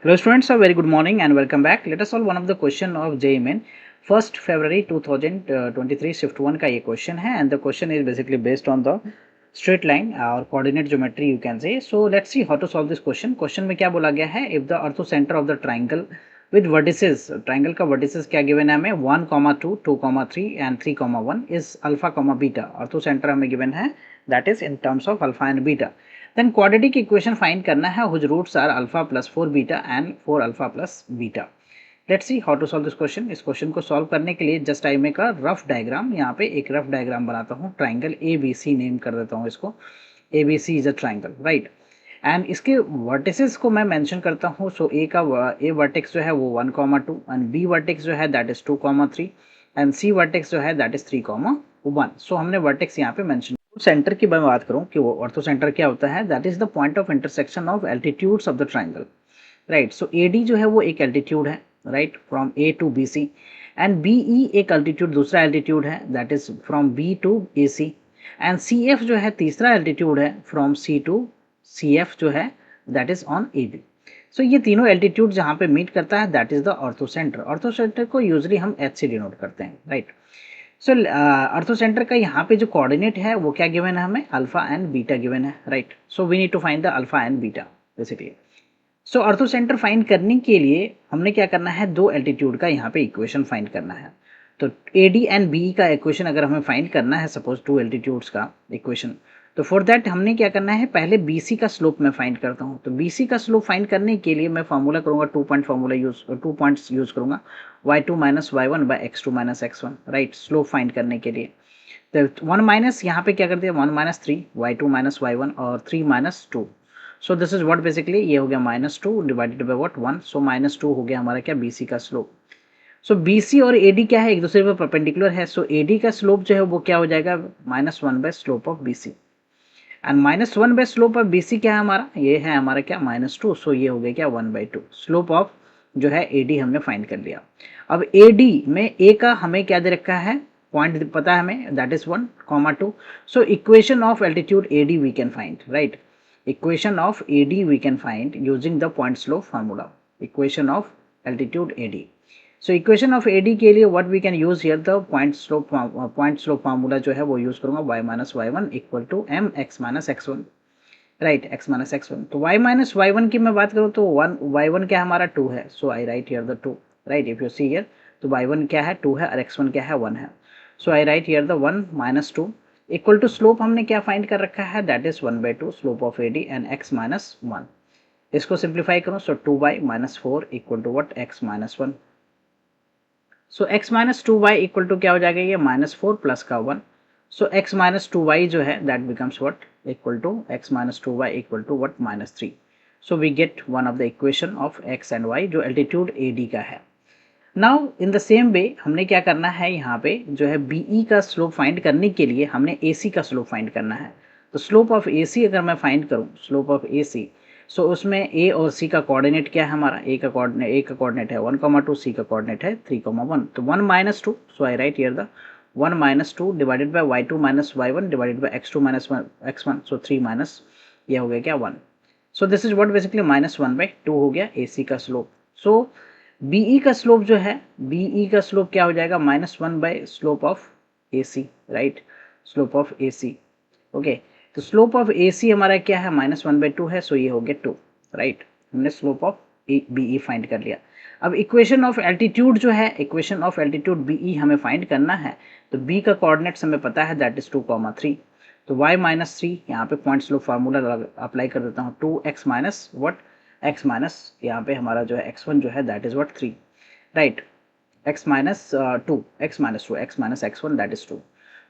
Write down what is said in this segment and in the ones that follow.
Hello students, a very good morning and welcome back. Let us solve one of the question of JEE Main 1st February 2023 shift 1 का ये question है and the question is basically based on the straight line or coordinate geometry you can say. So let's see how to solve this question. Question में क्या बोला गया है, if the orthocenter of the triangle with vertices, triangle का vertices क्या given है हमें 1, 2, 2, 3 and 3, 1 is alpha, beta. Orthocenter हमें given है that is in terms of alpha and beta. Then quadratic equation find करना है whose roots are alpha plus 4 beta and 4 alpha plus beta. Let's see how to solve this question. इस question को solve करने के लिए just I make a rough diagram. यहाँ पे एक रफ डायग्राम बनाता हूँ. Triangle A B C name कर देता हूँ इसको. A B C is a triangle, right. And इसके वर्टिसेस को मैं मेंशन करता हूँ. सो ए का ए वर्टेक्स जो है वो 1, 2 एंड बी वर्टेक्स जो है that is 2, 3 and C vertex जो है दैट इज 3, 1. सो हमने वर्टेक्स यहाँ पे मेंशन. सेंटर की मैं बात करूं कि वो ऑर्थो सेंटर क्या होता है, that is the point of intersection of altitudes of the triangle, right. So AD जो है वो एक एल्टीट्यूड है, right, from A to B C and BE एक एल्टीट्यूड दूसरा एल्टीट्यूड है that is from B to A C and C F जो है तीसरा एल्टीट्यूड है from C to C F जो है that is on A B. So ये तीनों एल्टीट्यूड जहाँ पे मीट करता है that is the ortho centre. Ortho centre को यूजली हम एच से डिनोट करते हैं, राइट. सो अर्थोसेंटर का यहाँ पे जो कोऑर्डिनेट है वो क्या गिवन है हमें, अल्फा एंड बीटा गिवन है, right. So we need to find the alpha and beta basically. So orthocentre find करने के लिए हमने क्या करना है, दो एल्टीट्यूड का यहाँ पे इक्वेशन फाइंड करना है. तो ए डी एंड बी का इक्वेशन अगर हमें फाइंड करना है, सपोज टू एल्टीट्यूड्स का इक्वेशन, तो फॉर दैट हमने क्या करना है, पहले बी सी का स्लोप मैं फाइंड करता हूँ. तो बी सी का स्लोप फाइंड करने के लिए मैं फार्मूला करूँगा, 2 point formula use, 2 points use करूँगा, y2 minus y1 by x2 minus x1, right, slope find करने के लिए. तो 1 माइनस यहाँ पे क्या करते हैं, 1 माइनस 3 y2 माइनस y1 और 3 minus 2. So this is what basically ये हो गया -2 डिवाइडेड बाय व्हाट 1. सो -2 हो गया हमारा क्या, BC का स्लोप. सो BC और AD क्या है, एक दूसरे पर परपेंडिकुलर है. सो AD का स्लोप जो है वो क्या हो जाएगा, -1 by slope of BC and -1 by slope of BC क्या है हमारा, ये है हमारा क्या, -2. सो ये हो गया क्या, 1/2 स्लोप ऑफ जो है AD हमने फाइंड कर लिया. अब AD में A का हमें क्या दे रखा है, पॉइंट पता है हमें, that is 1, 2. So equation of altitude AD we can find, right. Equation of AD we can find using the point slope formula. Equation of altitude AD. So equation of AD के लिए what we can use here, the point slope formula जो है वो use करूंगा, y minus y1 equal to m x minus x1, right, x minus x1. तो y minus y1 की मैं बात करूँ तो y1 क्या हमारा 2 है. So I write here the 2, right. If you see here तो y1 क्या है, 2 है और x1 क्या है, 1 है. So I write here the 1 minus 2 equal to slope हमने क्या फाइंड कर रखा है, that is 1/2 slope of AD and x minus 1. इसको सिंप्लीफाई करो, so 2y minus 4 equal to what, x minus 1. So x minus 2y equal to क्या हो जाएगा, ये -4 प्लस का 1. सो x माइनस 2y जो है that becomes what, equal to x minus 2y equal to what, -3. So we get one of the equation of x and y जो altitude AD का है. Now in the same way हमने क्या करना है, यहाँ पे जो है BE का स्लोप फाइंड करने के लिए हमने AC का स्लोप फाइंड करना है. तो स्लोप ऑफ AC अगर मैं फाइंड करूँ, स्लोप ऑफ AC, सो उसमें A और C का कोऑर्डिनेट क्या है हमारा, A का कोऑर्डिनेट है 1, 2, C का कोऑर्डिनेट है 3, 1. तो 1 minus 2, so I write here the 1 minus 2 divided by y2 minus y1 divided by x2 minus x1. So 3 minus ये हो गया क्या, 1. So this is what basically -1/2 हो गया AC का स्लोप. सो BE का स्लोप जो है, BE का स्लोप क्या हो जाएगा, -1 by slope of AC, right, slope of AC. Okay, तो स्लोप ऑफ AC हमारा क्या है, -1/2 है. सो ये हो गया 2, राइट. हमने स्लोप ऑफ BE फाइंड कर लिया. अब इक्वेशन ऑफ एल्टीट्यूड जो है, इक्वेशन ऑफ एल्टीट्यूड BE हमें फाइंड करना है. तो B का कोऑर्डिनेट्स हमें पता है दैट इज 2, 3. तो y माइनस 3 यहाँ पे पॉइंट स्लोप फार्मूला अप्लाई कर देता हूँ, 2x minus what, x minus यहाँ पे हमारा जो है x1 जो है that is what 3, right. x minus 2, x minus 2, x minus x1 that is 2.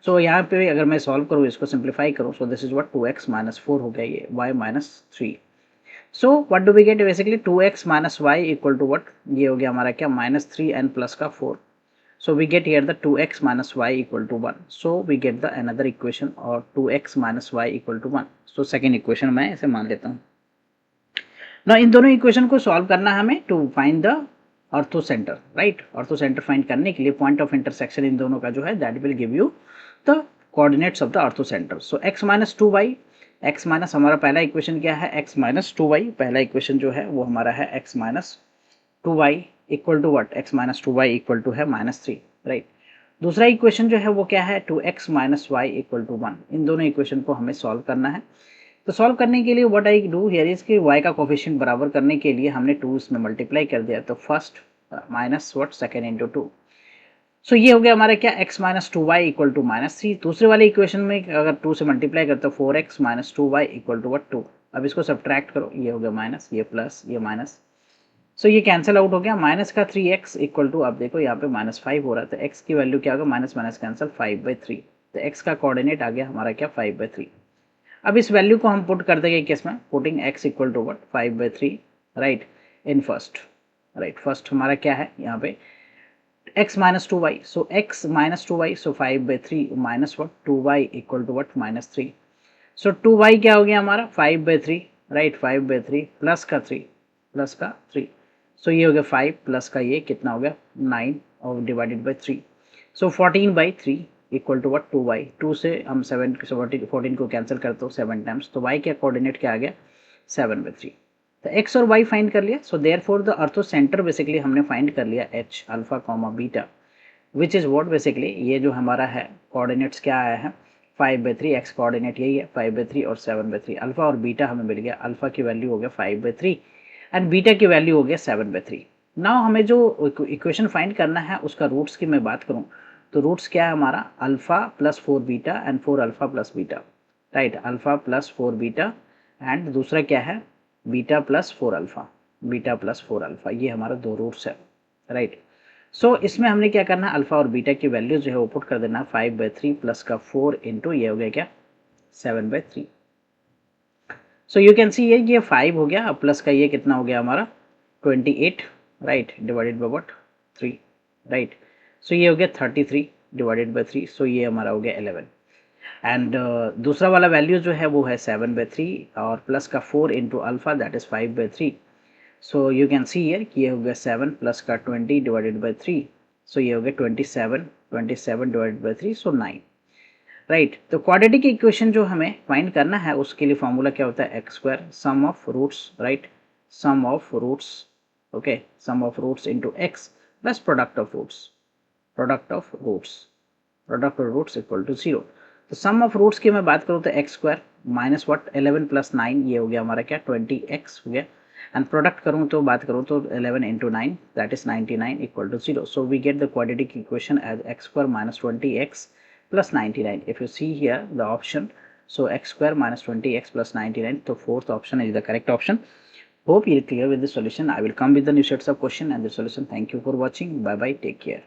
So यहाँ पे अगर मैं सॉल्व करूँ, इसको सिंप्लीफाई करूँ, so this is what 2x minus 4 हो गया ये y minus 3. So what do we get, basically 2x minus y equal to what, ये हो गया हमारा क्या, -3 एंड प्लस का 4. So we get here the 2x minus y equal to 1. So we get the another equation और 2x minus y equal to 1. So second equation मैं ऐसे मान लेता हूँ. ना इन दोनों इक्वेशन को सॉल्व करना है हमें to find the orthocentre, right. Orthocentre find करने के लिए पॉइंट ऑफ इंटरसेक्शन इन दोनों का जो है that will give you the coordinates of the ortho centre. So x minus 2y x minus हमारा पहला इक्वेशन क्या है, x माइनस 2y, पहला इक्वेशन जो है वो हमारा है x minus 2y equal to what, x minus 2y equal to है -3, राइट। दूसरा इक्वेशन जो है वो क्या है, 2x minus y equal to 1। इन दोनों इक्वेशन को हमें सॉल्व करना है। तो सॉल्व करने के लिए what I do here is कि y का कोफिशिएंट बराबर करने के लिए हमने 2 इसमें मल्टीप्लाई कर दिया, तो first minus what second into 2। सो ये हो गया हमारा क्या, x minus 2y equal to -3। दूसरे वाले इक्वेशन में अगर 2 से मल्टीप्लाई करते हो 4x minus 2y equal to what 2। अब इसको सब्ट्रैक्ट करो, ये हो गया माइनस, ये प्लस, ये माइनस, सो ये कैंसिल आउट हो गया। माइनस का 3x इक्वल टू, अब देखो यहाँ पे -5 हो रहा है, तो x की वैल्यू क्या होगा, माइनस माइनस कैंसिल 5/3, तो x का कोऑर्डिनेट आ गया हमारा क्या, 5/3। अब इस वैल्यू को हम पुट कर देंगे किसमें, putting x equal to what 5/3, right, in first, right. First हमारा क्या है यहाँ पे x minus 2y, so x minus 2y, so 5/3 minus what 2y equal to what -3। So 2y क्या हो गया हमारा 5/3, राइट, 5/3 प्लस का 3, प्लस का 3, सो ये हो गया 5 प्लस का ये कितना हो गया 9 और divided by 3, so 14/3 equal to what 2y। 2 से हम 14 को कैंसिल करते हो 7 टाइम्स, तो y के कोऑर्डिनेट क्या आ गया 7/3। तो x और y फाइंड कर लिया, सो देयरफॉर द अर्थो सेंटर बेसिकली हमने फाइंड कर लिया h alpha comma beta, which is what basically ये जो हमारा है कोऑर्डिनेट्स क्या आया है 5/3, x कोऑर्डिनेट यही है 5/3 और 7/3। अल्फा और बीटा हमें मिल गया, अल्फा की वैल्यू हो गया 5/3 एंड बीटा की वैल्यू हो गया 7/3। नाउ हमें जो इक्वेशन फाइंड करना है उसका रूट्स की मैं बात करूं तो रूट्स क्या है हमारा, alpha plus 4 beta and 4 alpha plus beta, right, alpha plus 4 beta and दूसरा क्या है beta plus 4 alpha, beta plus 4 alpha, ये हमारा दो रूट्स है, राइट। सो इसमें हमने क्या करना है, अल्फा और बीटा की वैल्यू जो है वो पुट कर देना 5/3 प्लस का 4 इंटू ये हो गया क्या 7/3। सो यू कैन सी ये 5 हो गया, अब प्लस का ये कितना हो गया हमारा 28, right, divided by what 3, right. So ये हो गया 33 डिवाइडेड बाय 3, सो ये हमारा हो गया 11 एंड दूसरा वाला वैल्यू जो है वो है 7/3 और प्लस का 4 into alpha that is 5/3। So you can see here कि ये हो गया 7 प्लस का 20 डिवाइडेड बाय 3, सो ये हो गया 27 डिवाइडेड बाय 3, सो 9, राइट। तो क्वाड्रेटिक इक्वेशन जो हमें फाइंड करना है उसके लिए फॉर्मूला क्या होता है x² sum of roots, right, sum of roots, okay, sum of roots into x plus product of roots, product of roots, product of roots equal to 0। तो सम ऑफ रूट्स की मैं बात करूँ तो x² माइनस व्हाट 11 प्लस 9, ये हो गया हमारा क्या 20x हो गया एंड प्रोडक्ट करूँ तो बात करूँ तो 11 into 9 that is 99 equal to 0। So we get the quadratic equation as x² minus 20x plus 99. If you see here the option, so x² minus 20x plus 99, so fourth option is the correct option. Hope you're clear with the solution. I will come with the new sets of question and the solution. Thank you for watching. Bye bye, take care.